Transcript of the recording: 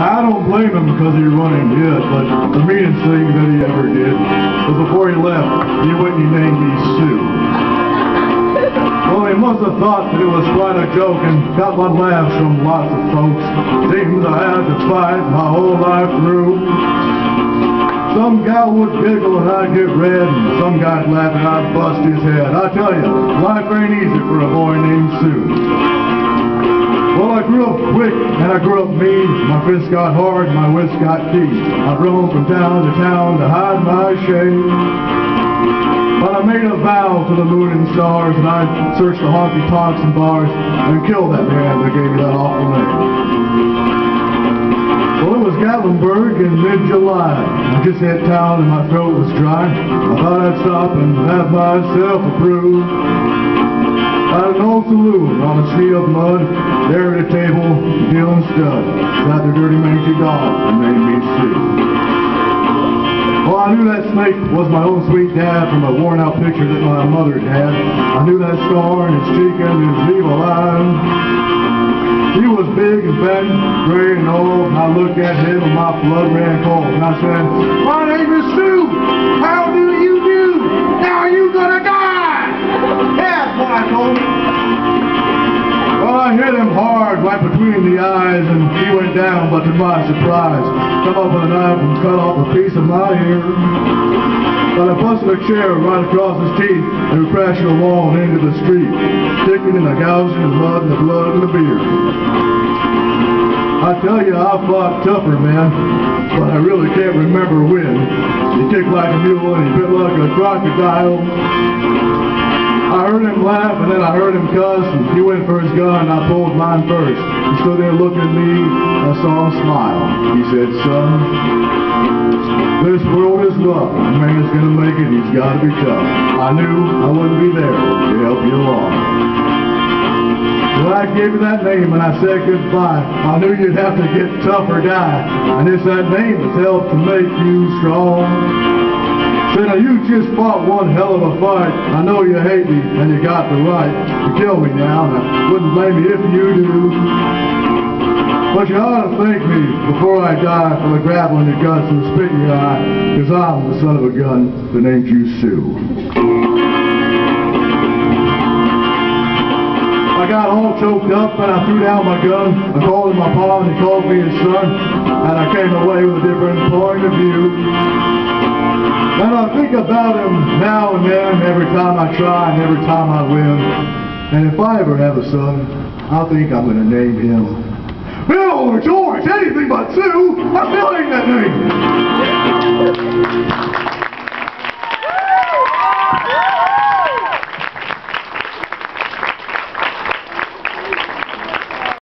Now, I don't blame him because he running good, but the meanest thing that he ever did was before he left, he went and he named me Sue. Well, he must have thought that it was quite a joke and got one laughs from lots of folks. Seems I had to fight my whole life through. Some gal would giggle and I'd get red, and some guy'd laugh and I'd bust his head. I tell you, life ain't easy for a boy named Sue. Well, I grew up quick and I grew up mean. My fists got hard, my wits got keen. I roamed from town to town to hide my shame. But I made a vow to the moon and stars, and I'd search the honky-tonks and bars and kill that man that gave me that awful name. Well, it was Gatlinburg in mid-July. I just hit town and my throat was dry. I thought I'd stop and have myself a brew. At an old saloon on a sea of mud, there at a table, dealing stud, sat the dirty mangy dog and named me Sue. Well, I knew that snake was my own sweet dad from a worn-out picture that my mother had. I knew that scar in his cheek and his evil eye. He was big and fat, gray and old, and I looked at him and my blood ran cold. And I said, "My name is Sue. How do you do? Now you gonna die!" "That's what I told him." Well, I hit him hard right between the eyes, and he went down, but to my surprise, come up with a knife and cut off a piece of my ear. But I busted a chair right across his teeth and we crashed along into the street, sticking and gouging the mud and the blood and the beer. I tell you, I fought tougher, man, but I really can't remember when. He kicked like a mule and he bit like a crocodile. I heard him laugh and then I heard him cuss, and he went for his gun and I pulled mine first. He stood there looking at me and I saw him smile. He said, "Son, this world is rough. A man's gonna make it, he's gotta be tough." I knew I wouldn't be there to help you along. Well, I gave you that name and I said goodbye. I knew you'd have to get tough or die, and it's that name that's helped to make you strong. Said, "Now you just fought one hell of a fight. I know you hate me and you got the right to kill me now, and I wouldn't blame you if you do. But you ought to thank me before I die for the gravel in your guts and the spit in your eye, because I'm the son of a gun that named you Sue." I got all choked up and I threw down my gun. I called him my pa and he called me his son, and I came away with a different point of view. And I think about him now and then, every time I try and every time I win. And if I ever have a son, I think I'm going to name him Bill or George, anything but Sue. I'm telling you.